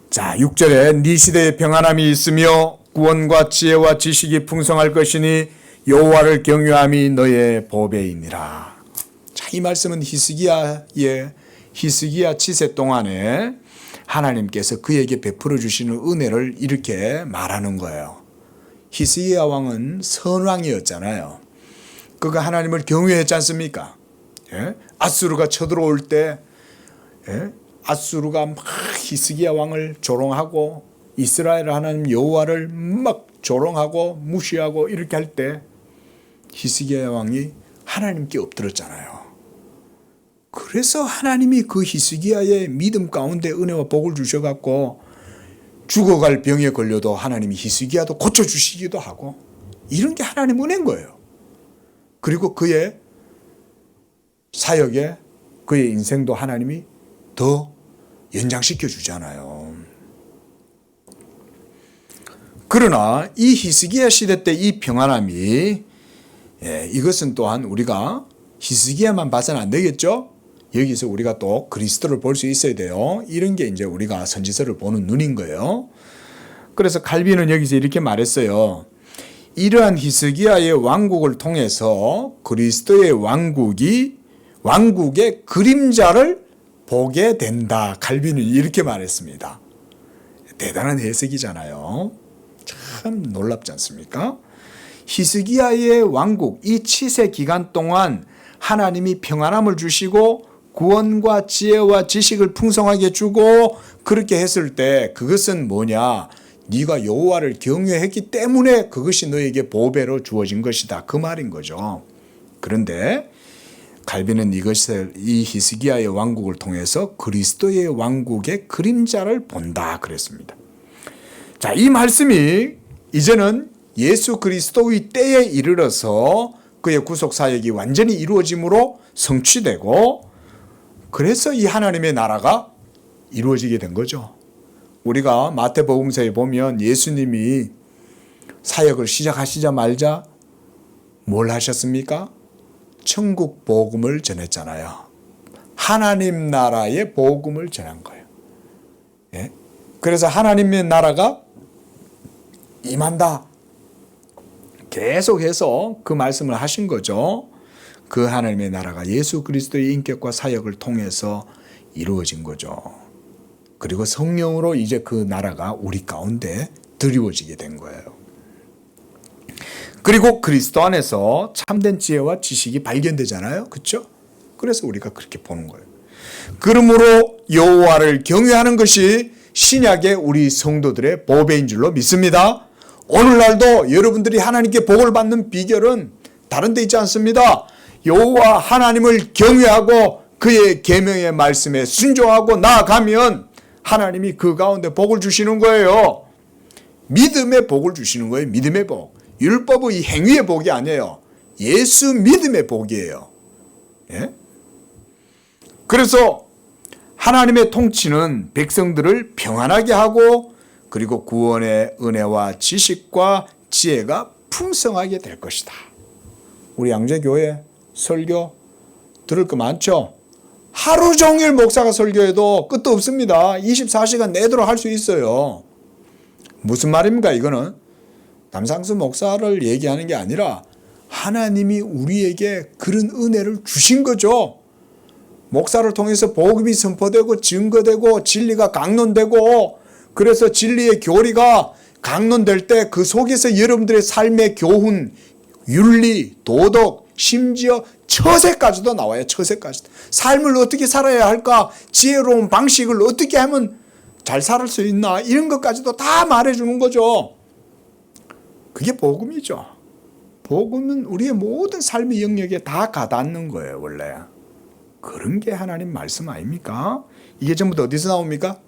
자, 6절에 네 시대에 평안함이 있으며 구원과 지혜와 지식이 풍성할 것이니 여호와를 경외함이 너의 보배이니라. 자, 이 말씀은 히스기야 7세 동안에 하나님께서 그에게 베풀어 주시는 은혜를 이렇게 말하는 거예요. 히스기야 왕은 선왕이었잖아요. 그가 하나님을 경외했지 않습니까? 예? 아수르가 쳐들어올 때, 예? 아수르가 막 히스기야 왕을 조롱하고 이스라엘 하나님 여호와를 막 조롱하고 무시하고 이렇게 할 때 히스기야 왕이 하나님께 엎드렸잖아요. 그래서 하나님이 그 히스기야의 믿음 가운데 은혜와 복을 주셔갖고 죽어갈 병에 걸려도 하나님이 히스기야도 고쳐주시기도 하고, 이런 게 하나님 은혜인 거예요. 그리고 그의 사역에 그의 인생도 하나님이 더 연장시켜 주잖아요. 그러나 이 히스기야 시대 때 이 평안함이, 이것은 또한 우리가 히스기야만 봐서는 안 되겠죠. 여기서 우리가 또 그리스도를 볼 수 있어야 돼요. 이런 게 이제 우리가 선지서를 보는 눈인 거예요. 그래서 칼빈은 여기서 이렇게 말했어요. 이러한 히스기야의 왕국을 통해서 그리스도의 왕국의 그림자를 보게 된다. 칼빈은 이렇게 말했습니다. 대단한 해석이잖아요. 참 놀랍지 않습니까? 히스기야의 왕국, 이 7세 기간 동안 하나님이 평안함을 주시고 구원과 지혜와 지식을 풍성하게 주고, 그렇게 했을 때 그것은 뭐냐? 네가 여호와를 경외했기 때문에 그것이 너에게 보배로 주어진 것이다. 그 말인 거죠. 그런데 칼빈은 이것을, 이 히스기야의 왕국을 통해서 그리스도의 왕국의 그림자를 본다 그랬습니다. 자, 이 말씀이 이제는 예수 그리스도의 때에 이르러서 그의 구속 사역이 완전히 이루어짐으로 성취되고, 그래서 이 하나님의 나라가 이루어지게 된 거죠. 우리가 마태복음서에 보면 예수님이 사역을 시작하시자마자 뭘 하셨습니까? 천국 복음을 전했잖아요. 하나님 나라의 복음을 전한 거예요. 예? 그래서 하나님의 나라가 임한다. 계속해서 그 말씀을 하신 거죠. 그 하나님의 나라가 예수 그리스도의 인격과 사역을 통해서 이루어진 거죠. 그리고 성령으로 이제 그 나라가 우리 가운데 드리워지게 된 거예요. 그리고 그리스도 안에서 참된 지혜와 지식이 발견되잖아요. 그렇죠? 그래서 우리가 그렇게 보는 거예요. 그러므로 여호와를 경외하는 것이 신약의 우리 성도들의 보배인 줄로 믿습니다. 오늘날도 여러분들이 하나님께 복을 받는 비결은 다른 데 있지 않습니다. 여호와 하나님을 경외하고 그의 계명의 말씀에 순종하고 나아가면 하나님이 그 가운데 복을 주시는 거예요. 믿음의 복을 주시는 거예요. 믿음의 복. 율법의 행위의 복이 아니에요. 예수 믿음의 복이에요. 예? 그래서 하나님의 통치는 백성들을 평안하게 하고, 그리고 구원의 은혜와 지식과 지혜가 풍성하게 될 것이다. 우리 양재교회 설교 들을 거 많죠? 하루 종일 목사가 설교해도 끝도 없습니다. 24시간 내도록 할 수 있어요. 무슨 말입니까? 이거는 담상수 목사를 얘기하는 게 아니라 하나님이 우리에게 그런 은혜를 주신 거죠. 목사를 통해서 복음이 선포되고 증거되고 진리가 강론되고, 그래서 진리의 교리가 강론될 때 그 속에서 여러분들의 삶의 교훈, 윤리, 도덕, 심지어 처세까지도 나와요. 처세까지도. 삶을 어떻게 살아야 할까? 지혜로운 방식을 어떻게 하면 잘 살 수 있나? 이런 것까지도 다 말해주는 거죠. 그게 복음이죠. 복음은 우리의 모든 삶의 영역에 다 가닿는 거예요, 원래. 그런 게 하나님 말씀 아닙니까? 이게 전부 다 어디서 나옵니까?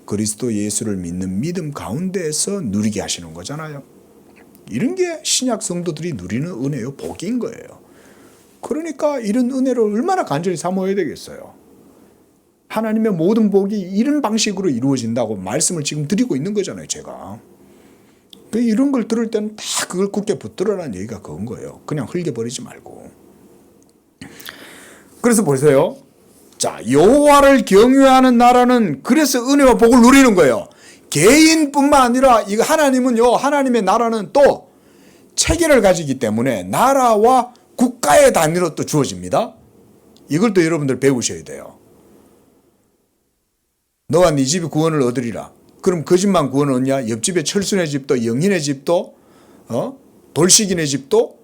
그리스도 예수를 믿는 믿음 가운데에서 누리게 하시는 거잖아요. 이런 게 신약 성도들이 누리는 은혜요, 복인 거예요. 그러니까 이런 은혜를 얼마나 간절히 사모해야 되겠어요. 하나님의 모든 복이 이런 방식으로 이루어진다고 말씀을 지금 드리고 있는 거잖아요, 제가. 이런 걸 들을 때는 다 그걸 굳게 붙들어라는 얘기가 그건 거예요. 그냥 흘려버리지 말고. 그래서 보세요. 자, 여호와를 경외하는 나라는 그래서 은혜와 복을 누리는 거예요. 개인뿐만 아니라 이거 하나님은요, 하나님의 나라는 또 체계를 가지기 때문에 나라와 국가의 단위로 또 주어집니다. 이걸 또 여러분들 배우셔야 돼요. 너와 네 집이 구원을 얻으리라. 그럼 그 집만 구원 얻냐? 옆집의 철순의 집도, 영인의 집도, 돌식인의 집도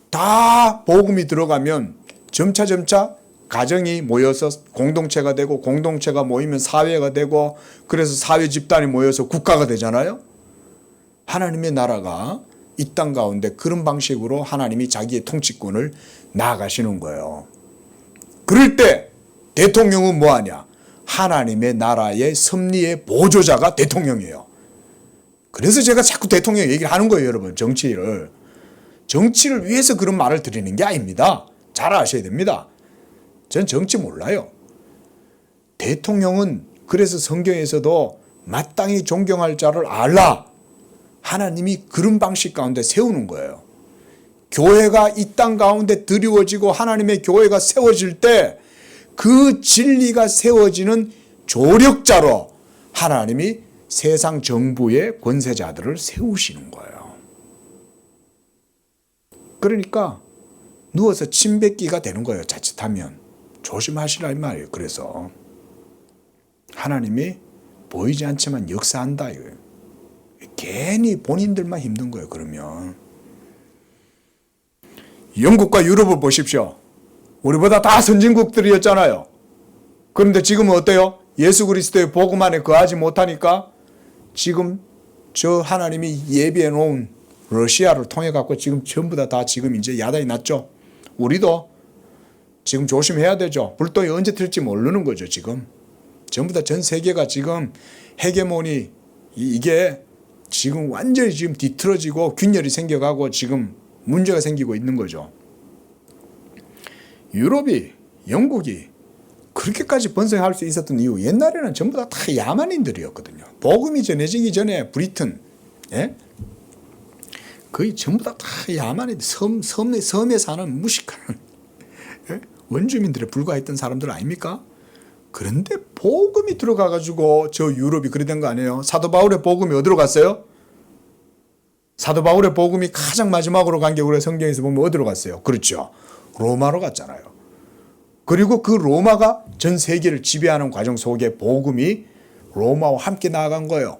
다 복음이 들어가면 점차 가정이 모여서 공동체가 되고, 공동체가 모이면 사회가 되고, 그래서 사회 집단이 모여서 국가가 되잖아요. 하나님의 나라가 이 땅 가운데 그런 방식으로 하나님이 자기의 통치권을 나아가시는 거예요. 그럴 때 대통령은 뭐하냐? 하나님의 나라의 섭리의 보조자가 대통령이에요. 그래서 제가 자꾸 대통령 얘기를 하는 거예요, 여러분. 정치를 위해서 그런 말을 드리는 게 아닙니다. 잘 아셔야 됩니다. 전 정치 몰라요. 대통령은 그래서 성경에서도 마땅히 존경할 자를 알라. 하나님이 그런 방식 가운데 세우는 거예요. 교회가 이 땅 가운데 드리워지고 하나님의 교회가 세워질 때 그 진리가 세워지는 조력자로 하나님이 세상 정부의 권세자들을 세우시는 거예요. 그러니까 누워서 침 뱉기가 되는 거예요. 자칫하면. 조심하시라 이 말이에요. 그래서 하나님이 보이지 않지만 역사한다 이거예요. 괜히 본인들만 힘든 거예요. 그러면 영국과 유럽을 보십시오. 우리보다 다 선진국들이었잖아요. 그런데 지금은 어때요? 예수 그리스도의 복음 안에 거하지 못하니까 지금 저 하나님이 예비해 놓은 러시아를 통해 갖고 지금 전부 다 지금 이제 야단이 났죠. 우리도 지금 조심해야 되죠. 불똥이 언제 튈지 모르는 거죠. 지금 전부 다 전 세계가 지금 헤게모니 이게 지금 완전히 지금 뒤틀어지고 균열이 생겨가고 지금 문제가 생기고 있는 거죠. 유럽이, 영국이 그렇게까지 번성할 수 있었던 이유, 옛날에는 전부 다 야만인들이었거든요. 복음이 전해지기 전에 브리튼, 예? 거의 전부 다 야만인들, 섬에 사는 무식한, 예? 원주민들에 불과했던 사람들 아닙니까? 그런데 복음이 들어가가지고 저 유럽이 그래 된 거 아니에요? 사도 바울의 복음이 어디로 갔어요? 사도 바울의 복음이 가장 마지막으로 간 게 우리 성경에서 보면 어디로 갔어요? 그렇죠. 로마로 갔잖아요. 그리고 그 로마가 전 세계를 지배하는 과정 속에 복음이 로마와 함께 나아간 거예요.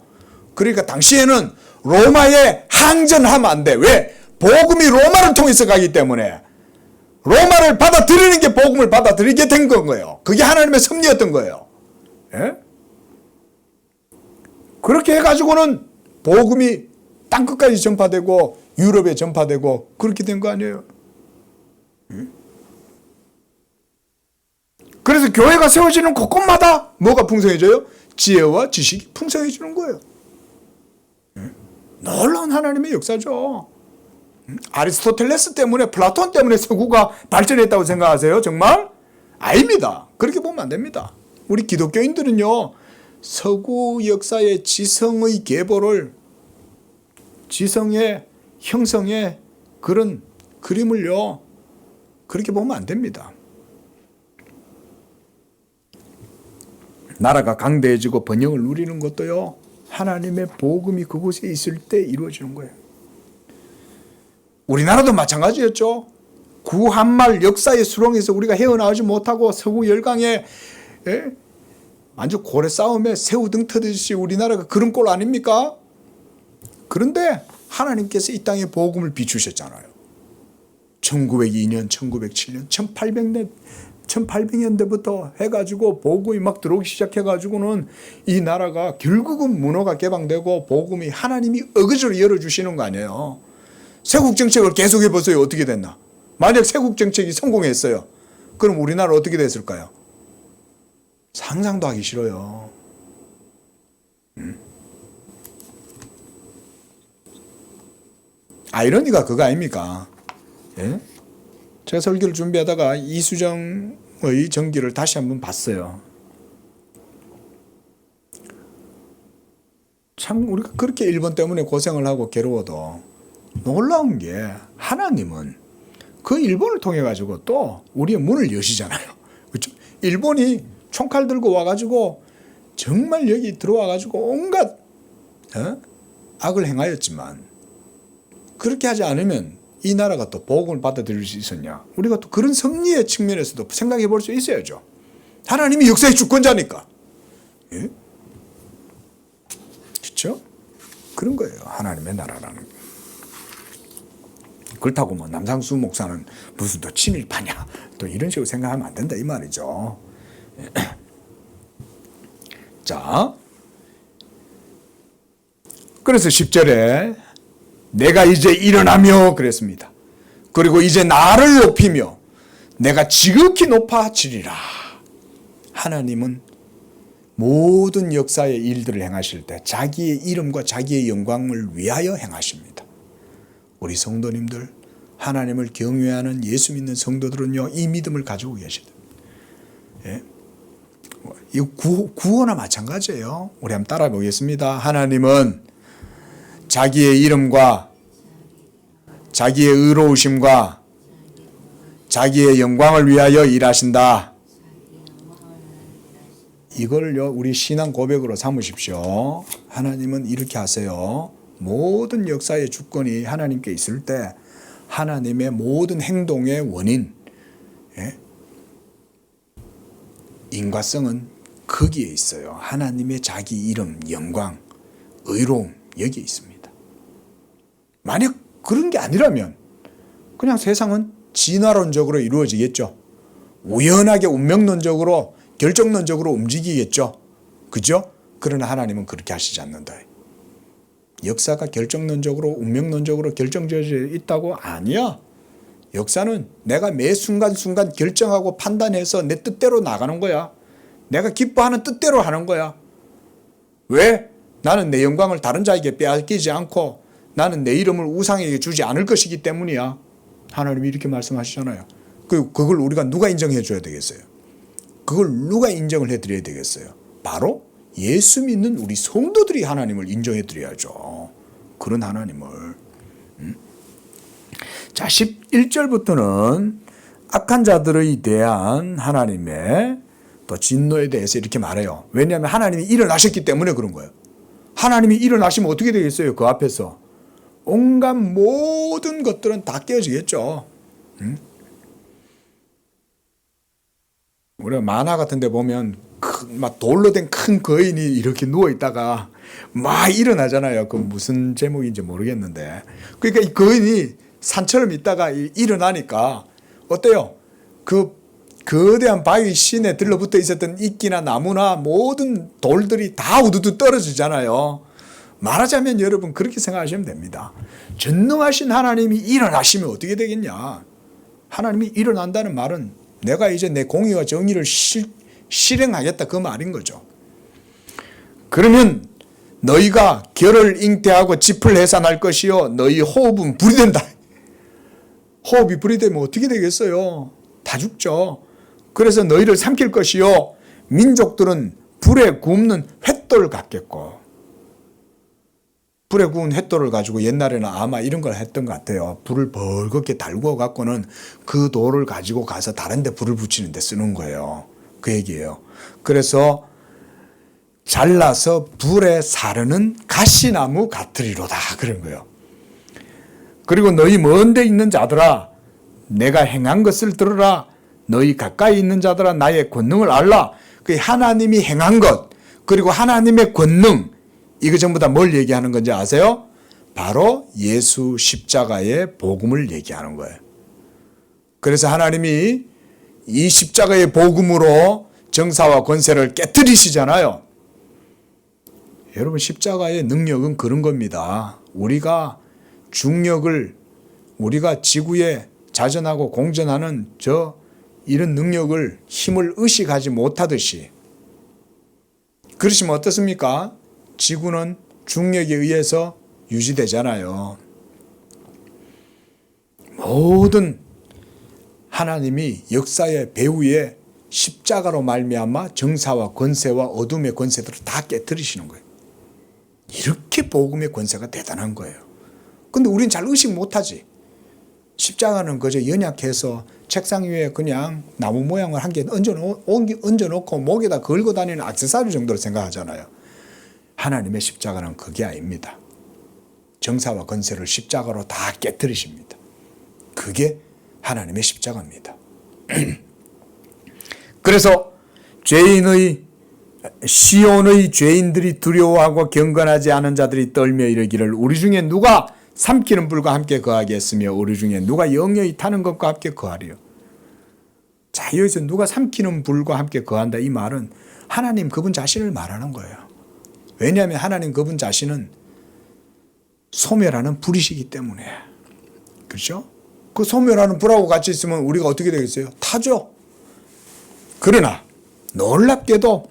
그러니까 당시에는 로마에 항전하면 안 돼. 왜? 복음이 로마를 통해서 가기 때문에 로마를 받아들이는 게 복음을 받아들이게 된 거예요. 그게 하나님의 섭리였던 거예요. 예? 그렇게 해가지고는 복음이 땅끝까지 전파되고 유럽에 전파되고 그렇게 된 거 아니에요. 그래서 교회가 세워지는 곳곳마다 뭐가 풍성해져요? 지혜와 지식이 풍성해지는 거예요. 놀라운 하나님의 역사죠. 아리스토텔레스 때문에, 플라톤 때문에 서구가 발전했다고 생각하세요? 정말? 아닙니다. 그렇게 보면 안 됩니다. 우리 기독교인들은요, 서구 역사의 지성의 계보를, 지성의 형성의 그런 그림을요, 그렇게 보면 안 됩니다. 나라가 강대해지고 번영을 누리는 것도요, 하나님의 복음이 그곳에 있을 때 이루어지는 거예요. 우리나라도 마찬가지였죠. 구한말 역사의 수렁에서 우리가 헤어나오지 못하고 서구 열강에 아주 고래 싸움에 새우 등 터듯이 우리나라가 그런 꼴 아닙니까? 그런데 하나님께서 이 땅에 복음을 비추셨잖아요. 1902년, 1907년, 1800년대부터 해가지고 복음이 막 들어오기 시작해가지고는 이 나라가 결국은 문호가 개방되고 복음이 하나님이 어거지로 열어주시는 거 아니에요. 세국정책을 계속해보세요. 어떻게 됐나? 만약 세국정책이 성공했어요. 그럼 우리나라 어떻게 됐을까요? 상상도 하기 싫어요. 아이러니가 그거 아닙니까? 예? 제가 설교를 준비하다가 이수정의 전기를 다시 한번 봤어요. 참 우리가 그렇게 일본 때문에 고생을 하고 괴로워도 놀라운 게 하나님은 그 일본을 통해 가지고 또 우리의 문을 여시잖아요. 그렇죠? 일본이 총칼 들고 와가지고 정말 여기 들어와 가지고 온갖 악을 행하였지만 그렇게 하지 않으면 이 나라가 또 복음을 받아들일 수 있었냐? 우리가 또 그런 섭리의 측면에서도 생각해 볼 수 있어야죠. 하나님이 역사의 주권자니까. 예? 그렇죠? 그런 거예요. 하나님의 나라라는 게. 그렇다고 뭐 남상수 목사는 무슨 또 친일파냐? 또 이런 식으로 생각하면 안 된다 이 말이죠. 자, 그래서 10절에 내가 이제 일어나며 그랬습니다. 그리고 이제 나를 높이며 내가 지극히 높아지리라. 하나님은 모든 역사의 일들을 행하실 때 자기의 이름과 자기의 영광을 위하여 행하십니다. 우리 성도님들, 하나님을 경외하는 예수 믿는 성도들은요, 이 믿음을 가지고 계시다. 예? 이 구호나 마찬가지예요. 우리 한번 따라 보겠습니다. 하나님은 자기의 이름과 자기의 의로우심과 자기의 영광을 위하여 일하신다. 이걸요, 우리 신앙 고백으로 삼으십시오. 하나님은 이렇게 하세요. 모든 역사의 주권이 하나님께 있을 때 하나님의 모든 행동의 원인, 인과성은 거기에 있어요. 하나님의 자기 이름, 영광, 의로움 여기에 있습니다. 만약 그런 게 아니라면 그냥 세상은 진화론적으로 이루어지겠죠. 우연하게 운명론적으로 결정론적으로 움직이겠죠. 그죠? 그러나 하나님은 그렇게 하시지 않는다. 역사가 결정론적으로 운명론적으로 결정되어 있다고? 아니야. 역사는 내가 매 순간순간 결정하고 판단해서 내 뜻대로 나가는 거야. 내가 기뻐하는 뜻대로 하는 거야. 왜? 나는 내 영광을 다른 자에게 빼앗기지 않고 나는 내 이름을 우상에게 주지 않을 것이기 때문이야. 하나님이 이렇게 말씀하시잖아요. 그걸 우리가 누가 인정해 줘야 되겠어요? 그걸 누가 인정을 해드려야 되겠어요? 바로 예수 믿는 우리 성도들이 하나님을 인정해 드려야죠. 그런 하나님을. 자, 11절부터는 악한 자들에 대한 하나님의 또 진노에 대해서 이렇게 말해요. 왜냐하면 하나님이 일어나셨기 때문에 그런 거예요. 하나님이 일어나시면 어떻게 되겠어요? 그 앞에서 온갖 모든 것들은 다 깨어지겠죠. 우리가 만화 같은 데 보면 막 돌로 된 큰 거인이 이렇게 누워있다가 막 일어나잖아요. 그 무슨 제목인지 모르겠는데. 그러니까 이 거인이 산처럼 있다가 일어나니까 어때요? 그 거대한 바위 신에 들러붙어 있었던 이끼나 나무나 모든 돌들이 다 우두두 떨어지잖아요. 말하자면 여러분 그렇게 생각하시면 됩니다. 전능하신 하나님이 일어나시면 어떻게 되겠냐? 하나님이 일어난다는 말은 내가 이제 내 공의와 정의를 실행하겠다 그 말인 거죠. 그러면 너희가 결을 잉태하고 짚을 해산할 것이요 너희 호흡은 불이 된다. 호흡이 불이 되면 어떻게 되겠어요? 다 죽죠. 그래서 너희를 삼킬 것이요 민족들은 불에 굽는 횃돌 같겠고. 불에 구운 횃돌을 가지고 옛날에는 아마 이런 걸 했던 것 같아요. 불을 벌겋게 달구어 갖고는 그 돌을 가지고 가서 다른 데 불을 붙이는 데 쓰는 거예요. 그 얘기예요. 그래서 잘라서 불에 사르는 가시나무 같으리로다 그런 거예요. 그리고 너희 먼데 있는 자들아 내가 행한 것을 들으라. 너희 가까이 있는 자들아 나의 권능을 알라. 그 하나님이 행한 것 그리고 하나님의 권능 이거 전부 다 뭘 얘기하는 건지 아세요? 바로 예수 십자가의 복음을 얘기하는 거예요. 그래서 하나님이 이 십자가의 복음으로 정사와 권세를 깨뜨리시잖아요. 여러분 십자가의 능력은 그런 겁니다. 우리가 중력을 우리가 지구에 자전하고 공전하는 이런 능력을 힘을 의식하지 못하듯이 그러시면 어떻습니까? 지구는 중력에 의해서 유지되잖아요. 모든 하나님이 역사의 배후에 십자가로 말미암아 정사와 권세와 어둠의 권세들을 다 깨뜨리시는 거예요. 이렇게 복음의 권세가 대단한 거예요. 근데 우린 잘 의식 못하지. 십자가는 그저 연약해서 책상 위에 그냥 나무 모양을 한 개 얹어놓고 목에다 걸고 다니는 액세서리 정도로 생각하잖아요. 하나님의 십자가는 그게 아닙니다. 정사와 권세를 십자가로 다 깨뜨리십니다. 그게 하나님의 십자가입니다. 그래서 시온의 죄인들이 두려워하고 경건하지 않은 자들이 떨며 이르기를 우리 중에 누가 삼키는 불과 함께 거하겠으며 우리 중에 누가 영영이 타는 것과 함께 거하리요. 자, 여기서 누가 삼키는 불과 함께 거한다 이 말은 하나님 그분 자신을 말하는 거예요. 왜냐하면 하나님 그분 자신은 소멸하는 불이시기 때문에. 그렇죠? 그 소멸하는 불하고 같이 있으면 우리가 어떻게 되겠어요? 타죠. 그러나 놀랍게도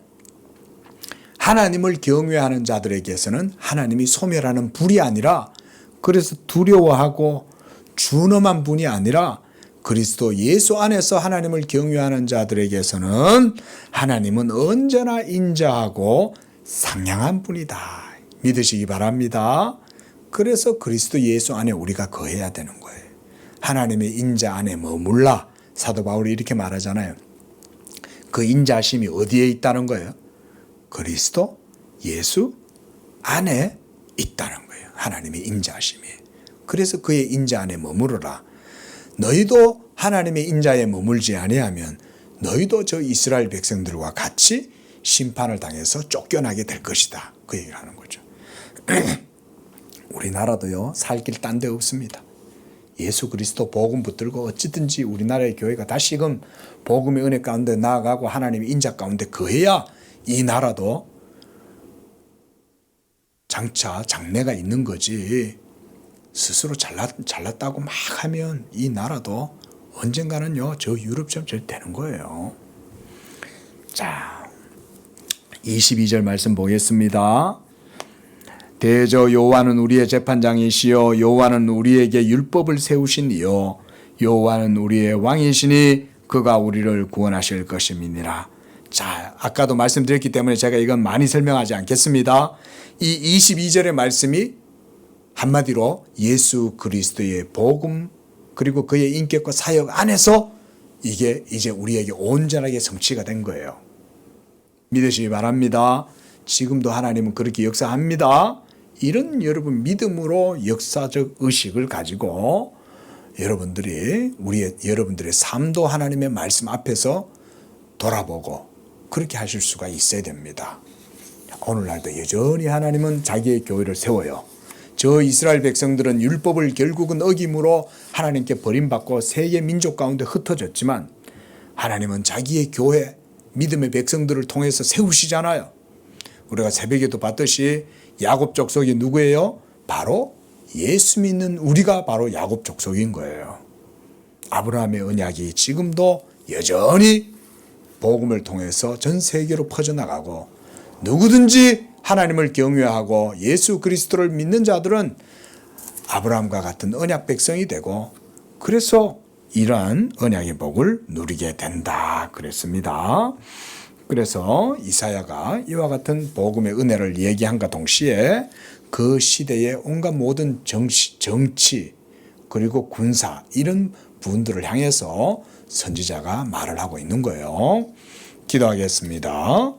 하나님을 경외하는 자들에게서는 하나님이 소멸하는 불이 아니라 그래서 두려워하고 준엄한 분이 아니라 그리스도 예수 안에서 하나님을 경외하는 자들에게서는 하나님은 언제나 인자하고 상냥한 분이다. 믿으시기 바랍니다. 그래서 그리스도 예수 안에 우리가 거해야 되는 거예요. 하나님의 인자 안에 머물라. 사도 바울이 이렇게 말하잖아요. 그 인자심이 어디에 있다는 거예요? 그리스도 예수 안에 있다는 거예요. 하나님의 인자심이. 그래서 그의 인자 안에 머무르라. 너희도 하나님의 인자에 머물지 아니하면 너희도 저 이스라엘 백성들과 같이 심판을 당해서 쫓겨나게 될 것이다. 그 얘기를 하는 거죠. 우리나라도요. 살 길 딴 데 없습니다. 예수 그리스도 복음 붙들고 어찌든지 우리나라의 교회가 다시금 복음의 은혜 가운데 나아가고 하나님의 인자 가운데 거해야 이 나라도 장차 장래가 있는 거지. 스스로 잘났다고 막 하면 이 나라도 언젠가는요 저 유럽처럼 되는 거예요. 자, 22절 말씀 보겠습니다. 대저 여호와는 우리의 재판장이시요 여호와는 우리에게 율법을 세우신 이요 여호와는 우리의 왕이시니 그가 우리를 구원하실 것임이니라. 자, 아까도 말씀드렸기 때문에 제가 이건 많이 설명하지 않겠습니다. 이 22절의 말씀이 한마디로 예수 그리스도의 복음 그리고 그의 인격과 사역 안에서 이게 이제 우리에게 온전하게 성취가 된 거예요. 믿으시기 바랍니다. 지금도 하나님은 그렇게 역사합니다. 이런 여러분 믿음으로 역사적 의식을 가지고 여러분들의 삶도 하나님의 말씀 앞에서 돌아보고 그렇게 하실 수가 있어야 됩니다. 오늘날도 여전히 하나님은 자기의 교회를 세워요. 저 이스라엘 백성들은 율법을 결국은 어김으로 하나님께 버림받고 세계 민족 가운데 흩어졌지만 하나님은 자기의 교회, 믿음의 백성들을 통해서 세우시잖아요. 우리가 새벽에도 봤듯이 야곱 족속이 누구예요? 바로 예수 믿는 우리가 바로 야곱 족속인 거예요. 아브라함의 언약이 지금도 여전히 복음을 통해서 전 세계로 퍼져나가고 누구든지 하나님을 경외하고 예수 그리스도를 믿는 자들은 아브라함과 같은 언약 백성이 되고 그래서 이러한 언약의 복을 누리게 된다 그랬습니다. 그래서 이사야가 이와 같은 복음의 은혜를 얘기함과 동시에 그 시대의 온갖 모든 정치 그리고 군사 이런 분들을 향해서 선지자가 말을 하고 있는 거예요. 기도하겠습니다.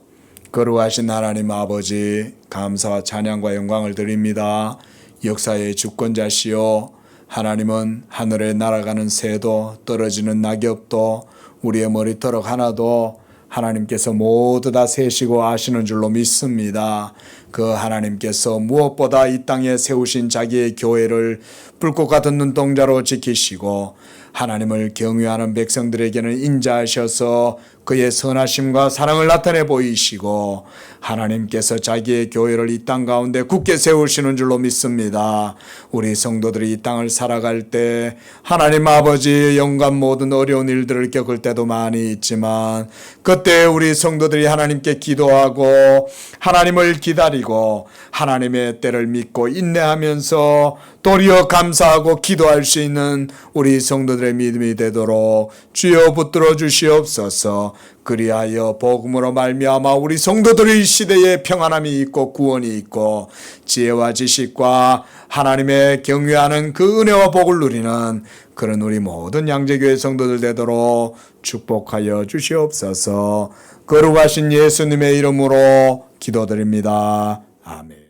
거룩하신 하나님 아버지 감사와 찬양과 영광을 드립니다. 역사의 주권자시오 하나님은 하늘에 날아가는 새도 떨어지는 낙엽도 우리의 머리털럭 하나도 하나님께서 모두 다 세시고 아시는 줄로 믿습니다. 그 하나님께서 무엇보다 이 땅에 세우신 자기의 교회를 불꽃 같은 눈동자로 지키시고 하나님을 경외하는 백성들에게는 인자하셔서 그의 선하심과 사랑을 나타내 보이시고 하나님께서 자기의 교회를 이 땅 가운데 굳게 세우시는 줄로 믿습니다. 우리 성도들이 이 땅을 살아갈 때 하나님 아버지의 영감 모든 어려운 일들을 겪을 때도 많이 있지만 그때 우리 성도들이 하나님께 기도하고 하나님을 기다리고 하나님의 때를 믿고 인내하면서 도리어 감사하고 기도할 수 있는 우리 성도들의 믿음이 되도록 주여 붙들어 주시옵소서. 그리하여 복음으로 말미암아 우리 성도들의 시대에 평안함이 있고 구원이 있고 지혜와 지식과 하나님의 경외하는 그 은혜와 복을 누리는 그런 우리 모든 양재교회 성도들 되도록 축복하여 주시옵소서. 거룩하신 예수님의 이름으로 기도드립니다. 아멘.